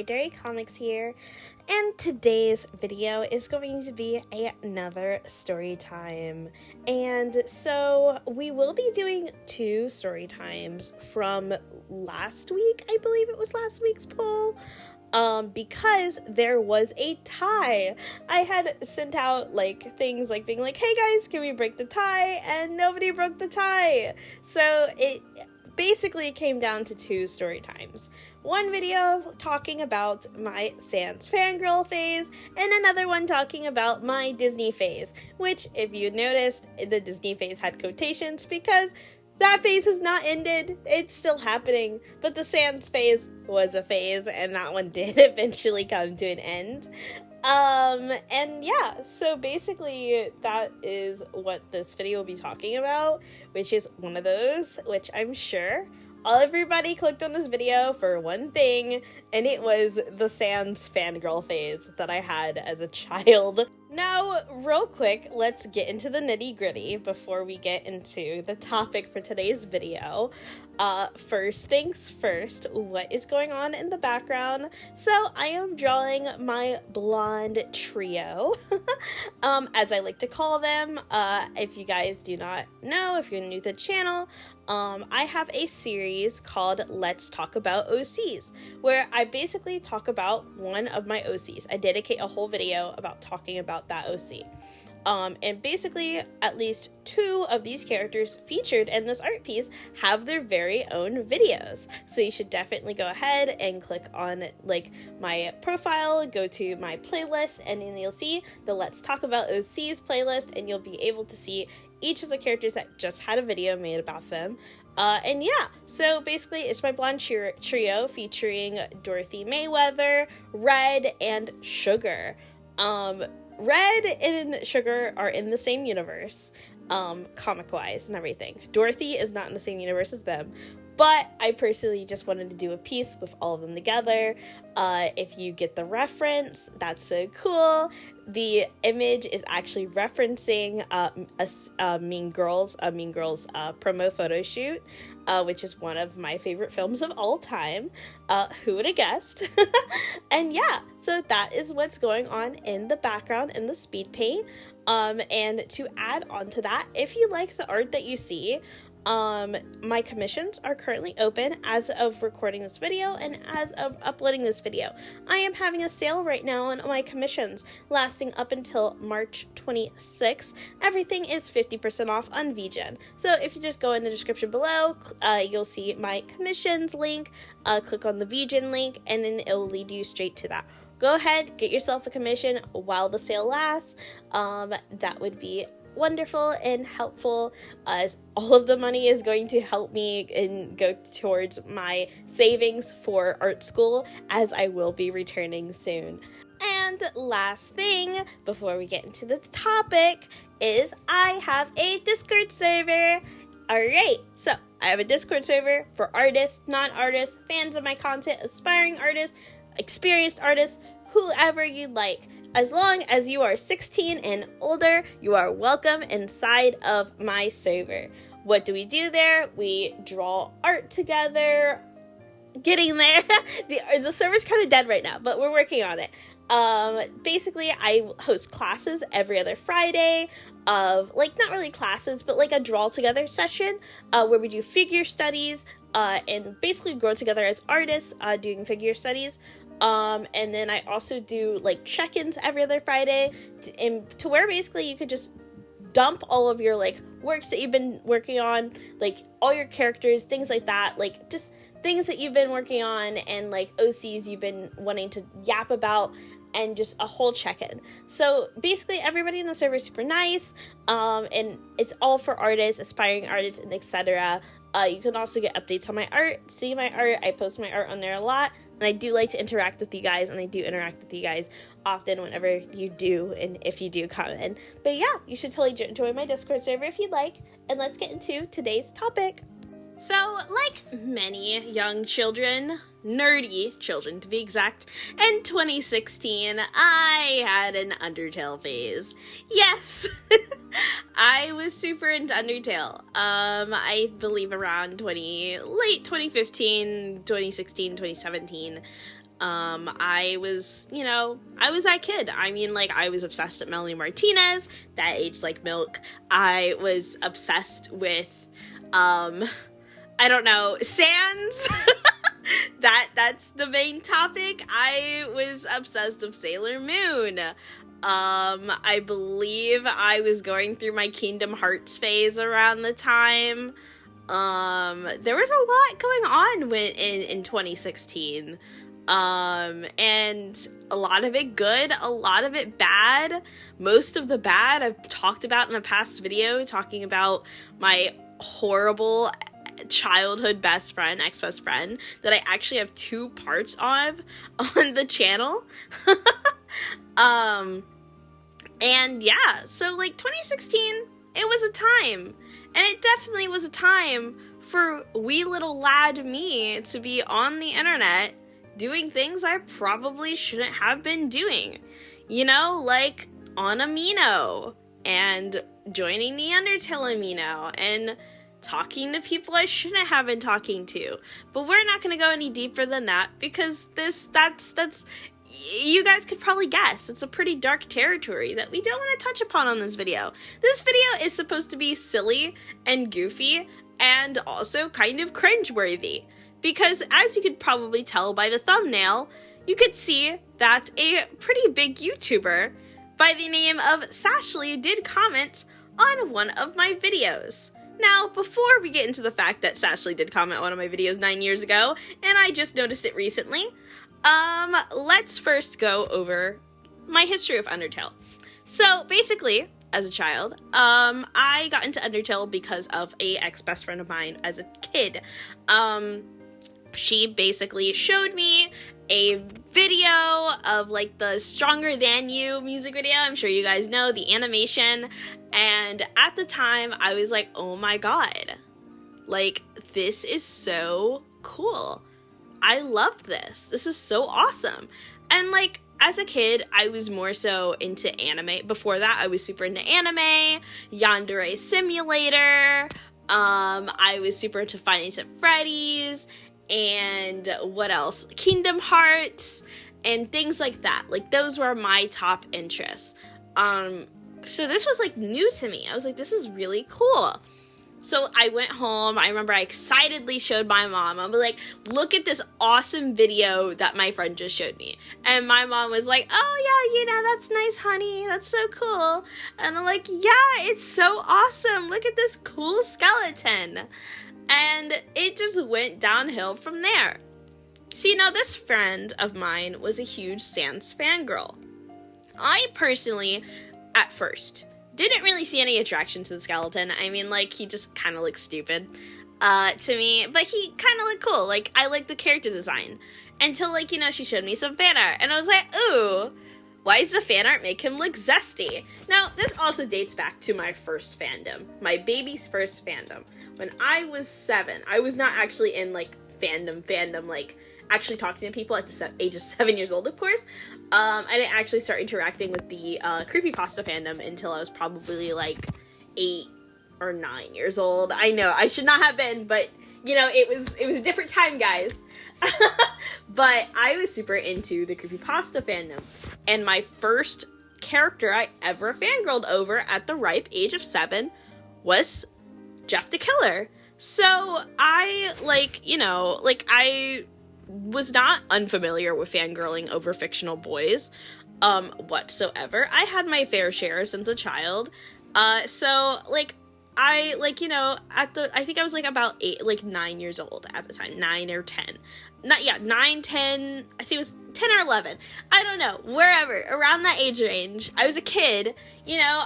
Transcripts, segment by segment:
Dairy Comics here, and today's video is going to be another story time. And so we will be doing two story times from last week. I believe it was last week's poll. Because there was a tie. I had sent out like things like being like, hey guys, can we break the tie? And nobody broke the tie. So it basically came down to two story times. One video talking about my Sans fangirl phase, and another one talking about my Disney phase, which, if you noticed, the Disney phase had quotations because that phase has not ended. It's still happening, but the Sans phase was a phase, and that one did eventually come to an end. And yeah, so basically that is what this video will be talking about, which is one of those, which I'm sure everybody clicked on this video for one thing, and it was the Sans fangirl phase that I had as a child. Now, real quick, let's get into the nitty-gritty before we get into the topic for today's video. First things first, what is going on in the background? So, I am drawing my blonde trio, as I like to call them. If you guys do not know, if you're new to the channel, I have a series called Let's Talk About OCs, where I basically talk about one of my OCs. I dedicate a whole video about talking about that OC. And basically, at least two of these characters featured in this art piece have their very own videos. So you should definitely go ahead and click on like my profile, go to my playlist, and then you'll see the Let's Talk About OCs playlist, and you'll be able to see each of the characters that just had a video made about them. And yeah, so basically it's my blonde trio featuring Dorothy Mayweather, Red, and Sugar. Red and Sugar are in the same universe, comic-wise and everything. Dorothy is not in the same universe as them, but I personally just wanted to do a piece with all of them together. If you get the reference, that's so cool. The image is actually referencing a Mean Girls promo photo shoot, which is one of my favorite films of all time. Who would have guessed? And yeah, so that is what's going on in the background in the speed paint. And to add on to that, if you like the art that you see, my commissions are currently open as of recording this video and as of uploading this video. I am having a sale right now on my commissions lasting up until March 26th. Everything is 50% off on VGen. So if you just go in the description below, you'll see my commissions link, click on the VGen link, and then it will lead you straight to that. Go ahead, get yourself a commission while the sale lasts. That would be wonderful and helpful, as all of the money is going to help me and go towards my savings for art school, as I will be returning soon. And last thing before we get into the topic is I have a Discord server. Alright, so I have a Discord server for artists, non-artists, fans of my content, aspiring artists, experienced artists, whoever you'd like. As long as you are 16 and older, you are welcome inside of my server. What do we do there? We draw art together. Getting there. The server's kind of dead right now, but we're working on it. Basically, I host classes every other Friday of, like, not really classes, but like a draw together session, where we do figure studies, and basically grow together as artists, doing figure studies. And then I also do like check-ins every other Friday to where basically you could just dump all of your like works that you've been working on, like all your characters, things like that, like just things that you've been working on and like OCs you've been wanting to yap about, and just a whole check-in. So basically everybody in the server is super nice, and it's all for artists, aspiring artists, and etc. You can also get updates on my art, see my art. I post my art on there a lot. And I do like to interact with you guys, and I do interact with you guys often whenever you do, and if you do come in. But yeah, you should totally join my Discord server if you'd like, and let's get into today's topic. So, like many young children, nerdy children to be exact, in 2016, I had an Undertale phase. Yes! I was super into Undertale. I believe around late 2015, 2016, 2017. I was that kid. I mean, like, I was obsessed with Melanie Martinez, that aged like milk. I was obsessed with, I don't know, Sans. That's the main topic. I was obsessed with Sailor Moon. I believe I was going through my Kingdom Hearts phase around the time. There was a lot going on in 2016. And a lot of it good, a lot of it bad. Most of the bad I've talked about in a past video, talking about my horrible childhood best friend, ex-best friend, that I actually have 2 parts of on the channel. And yeah, so like 2016, it was a time, and it definitely was a time for wee little lad me to be on the internet doing things I probably shouldn't have been doing, you know, like on Amino, and joining the Undertale Amino, and talking to people I shouldn't have been talking to. But we're not going to go any deeper than that, because that's you guys could probably guess, it's a pretty dark territory that we don't want to touch upon on this video. This video is supposed to be silly and goofy, and also kind of cringeworthy, because as you could probably tell by the thumbnail, you could see that a pretty big YouTuber by the name of Sashley did comment on one of my videos. Now, before we get into the fact that Sashley did comment on one of my videos 9 years ago, and I just noticed it recently, let's first go over my history of Undertale. So, basically, as a child, I got into Undertale because of a ex-best friend of mine as a kid. She basically showed me a video of, like, the Stronger Than You music video. I'm sure you guys know the animation. And at the time, I was like, oh my god. Like, this is so cool. I love this. This is so awesome. And, like, as a kid, I was more so into anime. Before that, I was super into anime, Yandere Simulator, I was super into Five Nights at Freddy's, and what else? Kingdom Hearts, and things like that. Like, those were my top interests. So this was, like, new to me. I was like, this is really cool. So I went home, I remember I excitedly showed my mom. I was like, look at this awesome video that my friend just showed me. And my mom was like, oh yeah, you know, that's nice, honey. That's so cool. And I'm like, yeah, it's so awesome. Look at this cool skeleton. And it just went downhill from there. So, you know, this friend of mine was a huge Sans fangirl. I personally, at first, didn't really see any attraction to the skeleton. I mean, like, he just kind of looked stupid to me, but he kind of looked cool. Like, I liked the character design. Until, like, you know, she showed me some fan art, and I was like, ooh, why does the fan art make him look zesty? Now, this also dates back to my first fandom, my baby's first fandom. When I was 7, I was not actually in, like, fandom, like, actually talking to people at the age of 7 years old, of course. I didn't actually start interacting with the creepypasta fandom until I was probably like 8 or 9 years old. I know, I should not have been, but you know, it was a different time, guys. But I was super into the creepypasta fandom, and my first character I ever fangirled over at the ripe age of 7 was Jeff the Killer. So I, like, you know, like, I was not unfamiliar with fangirling over fictional boys, whatsoever. I had my fair share since a child. So, like, I, like, you know, I think I was, like, about 9 years old at the time, 9 or 10. 9, 10, I think it was 10 or 11. I don't know, wherever, around that age range. I was a kid, you know,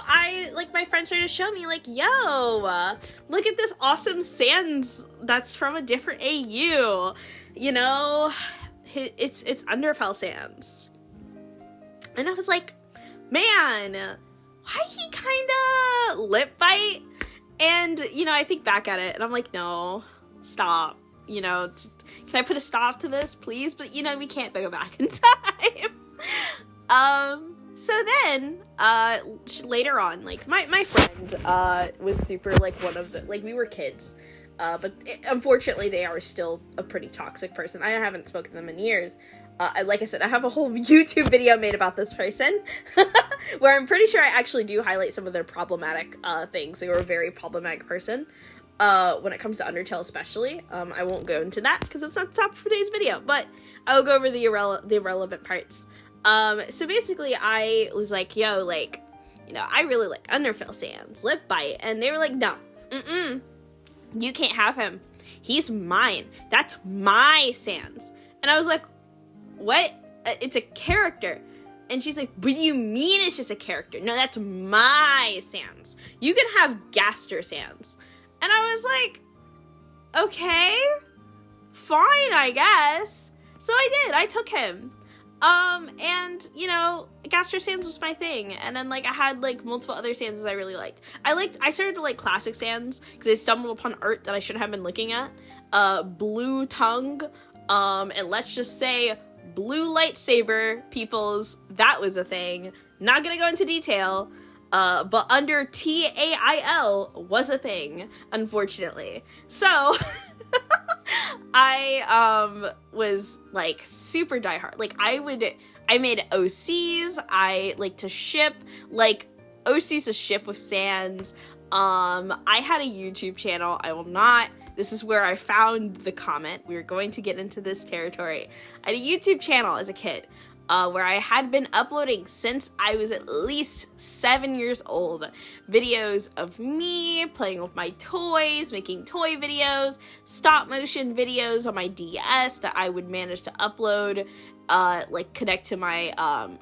my friends started to show me, like, yo, look at this awesome Sans that's from a different AU. You know, it's Underfell Sans. And I was like, man, why he kinda lip bite? And, you know, I think back at it, and I'm like, no, stop. You know, can I put a stop to this, please? But, you know, we can't go back in time. So then, later on, like, my friend, was super, like, one of the, like, we were kids. But unfortunately, they are still a pretty toxic person. I haven't spoken to them in years. Like I said, I have a whole YouTube video made about this person, where I'm pretty sure I actually do highlight some of their problematic things. They were a very problematic person, when it comes to Undertale especially. I won't go into that, because it's not the topic for today's video, but I'll go over the irrelevant parts. So basically, I was like, yo, like, you know, I really like Undertale Sans, Lip Bite, and they were like, no, you can't have him. He's mine. That's my Sans. And I was like, what? It's a character. And she's like, what do you mean it's just a character? No, that's my Sans. You can have Gaster Sans. And I was like, okay, fine, I guess. So I did. I took him. And, you know, Gaster Sans was my thing. And then, like, I had, like, multiple other Sans I really liked. I started to like classic Sans, because I stumbled upon art that I shouldn't have been looking at. Blue Tongue, and let's just say blue lightsaber peoples, that was a thing. Not gonna go into detail, but under TAIL was a thing, unfortunately. So, I, was, like, super diehard. Like, I made OCs, I like to ship, like, OCs to ship with Sans. I had a YouTube channel. This is where I found the comment. We were going to get into this territory. I had a YouTube channel as a kid, where I had been uploading since I was at least 7 years old. Videos of me playing with my toys, making toy videos, stop motion videos on my DS that I would manage to upload, like connect to my,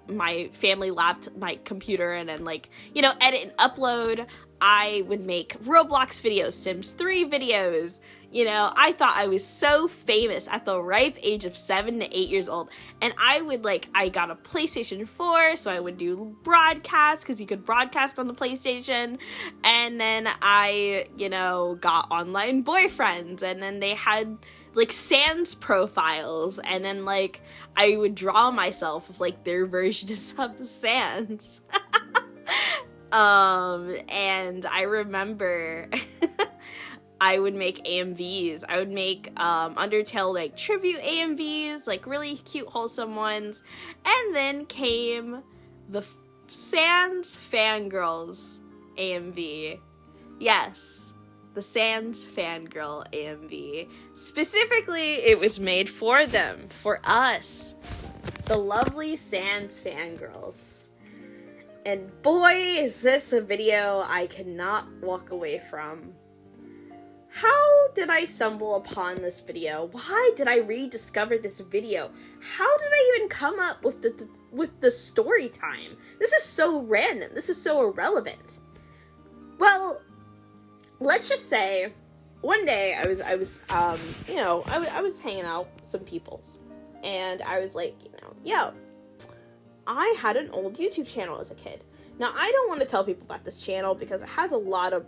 my family laptop, my computer, and then, like, you know, edit and upload. I would make Roblox videos, Sims 3 videos. You know, I thought I was so famous at the ripe age of 7 to 8 years old. And I got a PlayStation 4, so I would do broadcasts, because you could broadcast on the PlayStation. And then I, you know, got online boyfriends, and then they had, like, Sans profiles, and then, like, I would draw myself with, like, their versions of the Sans. And I remember I would make AMVs. I would make, Undertale, like, tribute AMVs, like, really cute, wholesome ones. And then came the Sans Fangirls AMV. Yes, the Sans Fangirl AMV. Specifically, it was made for them, for us, the lovely Sans Fangirls. And boy, is this a video I cannot walk away from. How did I stumble upon this video? Why did I rediscover this video? How did I even come up with the story time? This is so random. This is so irrelevant. Well, let's just say one day I was you know, I was hanging out with some peoples, and I was like, you know, yo, I had an old YouTube channel as a kid. Now, I don't want to tell people about this channel because it has a lot of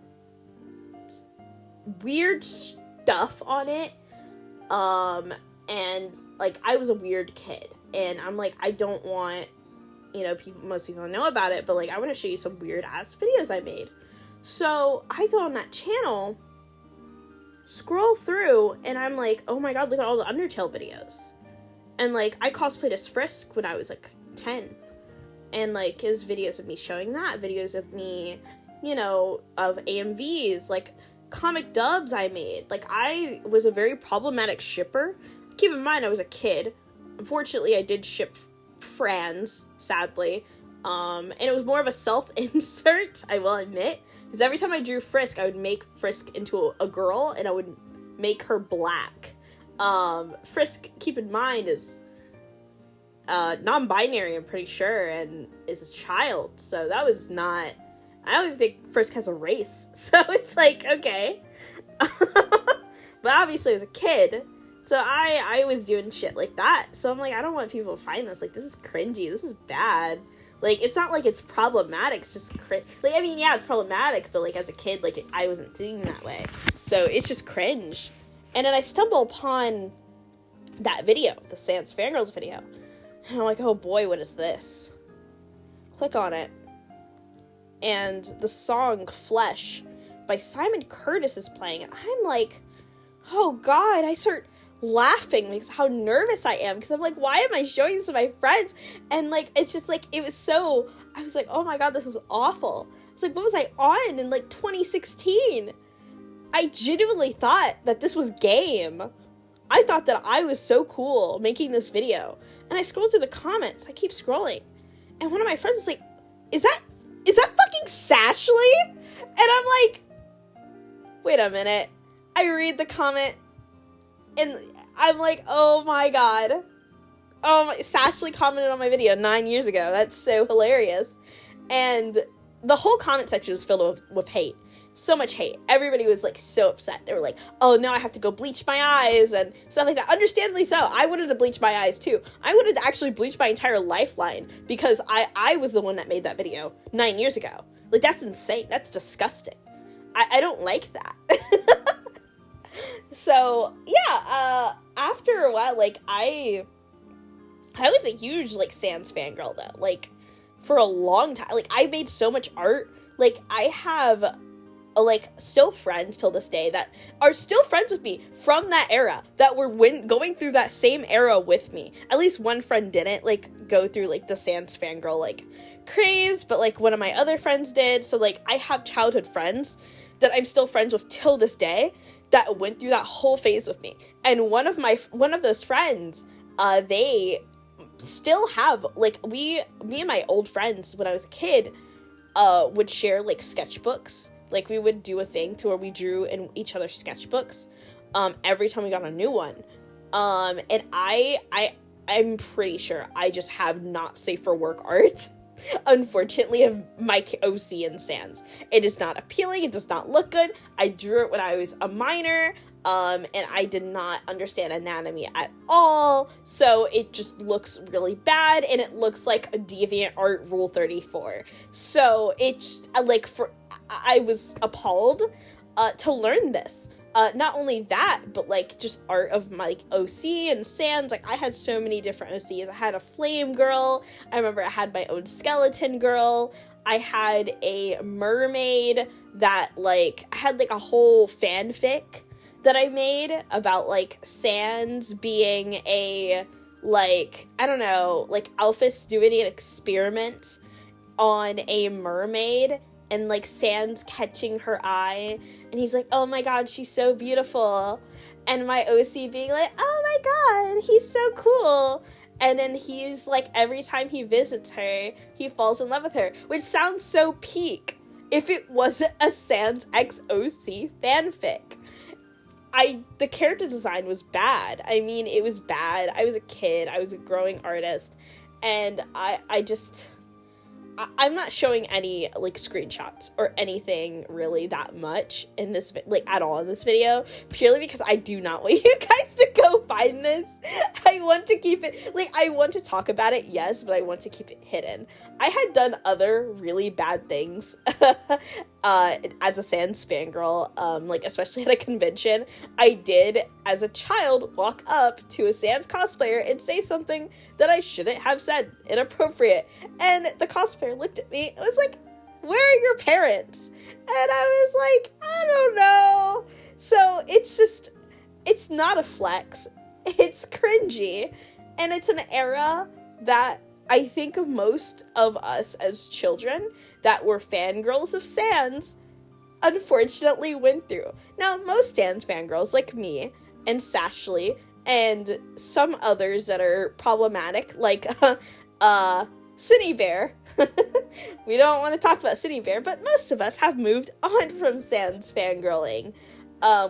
weird stuff on it. And, like, I was a weird kid. And I'm like, I don't want, you know, most people to know about it, but, like, I want to show you some weird-ass videos I made. So, I go on that channel, scroll through, and I'm like, oh my god, look at all the Undertale videos. And, like, I cosplayed as Frisk when I was, like, 10, and, like, his videos of me showing that, videos of me, you know, of AMVs, like, comic dubs I made. Like, I was a very problematic shipper. Keep in mind, I was a kid. Unfortunately, I did ship Franz, sadly, and it was more of a self-insert, I will admit, because every time I drew Frisk, I would make Frisk into a girl, and I would make her black. Frisk, keep in mind, is non-binary, I'm pretty sure, and is a child, so that was not, I don't even think Frisk has a race, so it's like, okay. But obviously, as a kid, so I was doing shit like that, so I'm like, I don't want people to find this, like, this is cringy, this is bad. Like, it's not like it's problematic, it's just like, I mean, yeah, it's problematic, but, like, as a kid, like, I wasn't thinking that way, so it's just cringe. And then I stumble upon that video, the Sans Fangirls video, and I'm like, oh boy, what is this? Click on it, and the song Flesh by Simon Curtis is playing, and I'm like, oh god, I start laughing because how nervous I am, because I'm like, why am I showing this to my friends? And like, it's just like, it was so, I was like, oh my god, this is awful. I was like, what was I on in like 2016? I genuinely thought that this was game. I thought that I was so cool making this video. And I scrolled through the comments. I keep scrolling. And one of my friends is like, is that fucking Sashley? And I'm like, wait a minute. I read the comment and I'm like, oh my god. Sashley commented on my video 9 years ago. That's so hilarious. And the whole comment section was filled with hate. So much hate. Everybody was like so upset. They were like, oh, now I have to go bleach my eyes and stuff like that. Understandably so. I wanted to bleach my eyes too. I wanted to actually bleach my entire lifeline because I was the one that made that video 9 years ago. Like, that's insane. That's disgusting. I don't like that. So yeah, after a while, like, I was a huge like Sans fangirl though. Like, for a long time. Like, I made so much art. Like, I have like still friends till this day that are still friends with me from that era, that were going through that same era with me. At least one friend didn't like go through like the Sans fangirl like craze, but like one of my other friends did. So like, I have childhood friends that I'm still friends with till this day that went through that whole phase with me. And one of those friends, they still have like, me and my old friends when I was a kid would share like sketchbooks. Like, we would do a thing to where we drew in each other's sketchbooks every time we got a new one. And I'm pretty sure I just have not safe for work art, unfortunately, of my OC and Sans. It is not appealing. It does not look good. I drew it when I was a minor, and I did not understand anatomy at all, so it just looks really bad, and it looks like a DeviantArt Rule 34. So it's like, I was appalled to learn this. Not only that, but like just art of my like OC and Sans. Like, I had so many different OCs. I had a flame girl. I remember I had my own skeleton girl. I had a mermaid that like, I had like a whole fanfic that I made about like Sans being a like, I don't know, like Alphys doing an experiment on a mermaid and like Sans catching her eye, and he's like, oh my god, she's so beautiful, and my OC being like, oh my god, he's so cool. And then he's like, every time he visits her, he falls in love with her, which sounds so peak if it wasn't a Sans X OC fanfic. The character design was bad. I mean, it was bad. I was a kid. I was a growing artist. And I'm not showing any, like, screenshots or anything really that much in this, like, at all in this video, purely because I do not want you guys to go find this. I want to keep it, like, I want to talk about it, yes, but I want to keep it hidden. I had done other really bad things as a Sans fangirl, like, especially at a convention. I did, as a child, walk up to a Sans cosplayer and say something that I shouldn't have said, inappropriate, and the cosplayer looked at me and was like, where are your parents? And I was like, I don't know. So it's not a flex, it's cringy, and it's an era that I think most of us as children that were fangirls of Sans unfortunately went through. Now, most Sans fangirls like me and Sashley and some others that are problematic, like Cinny Bear. We don't want to talk about Cinny Bear, but most of us have moved on from Sans fangirling.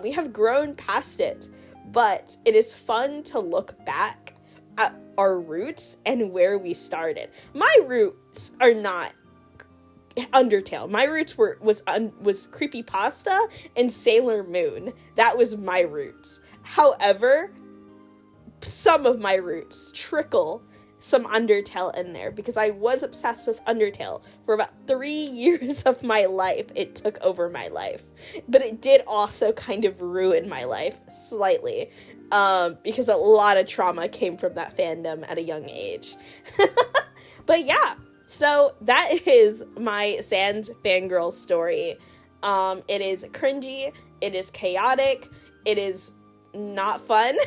We have grown past it, but it is fun to look back at our roots and where we started. My roots are not Undertale. My roots was Creepypasta and Sailor Moon. That was my roots. However, some of my roots trickle some Undertale in there because I was obsessed with Undertale for about 3 years of my life. It took over my life, but it did also kind of ruin my life slightly, because a lot of trauma came from that fandom at a young age. But yeah, so that is my Sans fangirl story. It is cringy, it is chaotic, it is not fun.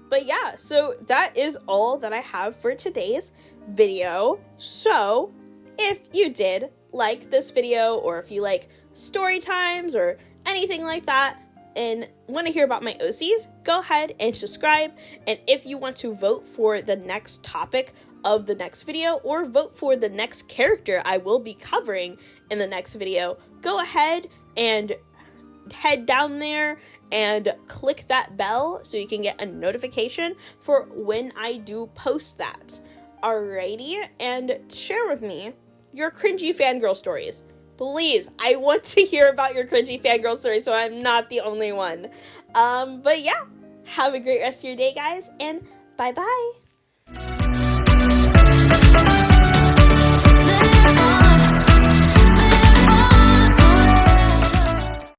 But yeah, so that is all that I have for today's video. So if you did like this video, or if you like story times or anything like that and want to hear about my OCs, go ahead and subscribe. And if you want to vote for the next topic of the next video, or vote for the next character I will be covering in the next video, go ahead and head down there and click that bell so you can get a notification for when I do post that. Alrighty, and share with me your cringy fangirl stories. Please, I want to hear about your cringy fangirl stories so I'm not the only one. But yeah, have a great rest of your day, guys, and bye-bye.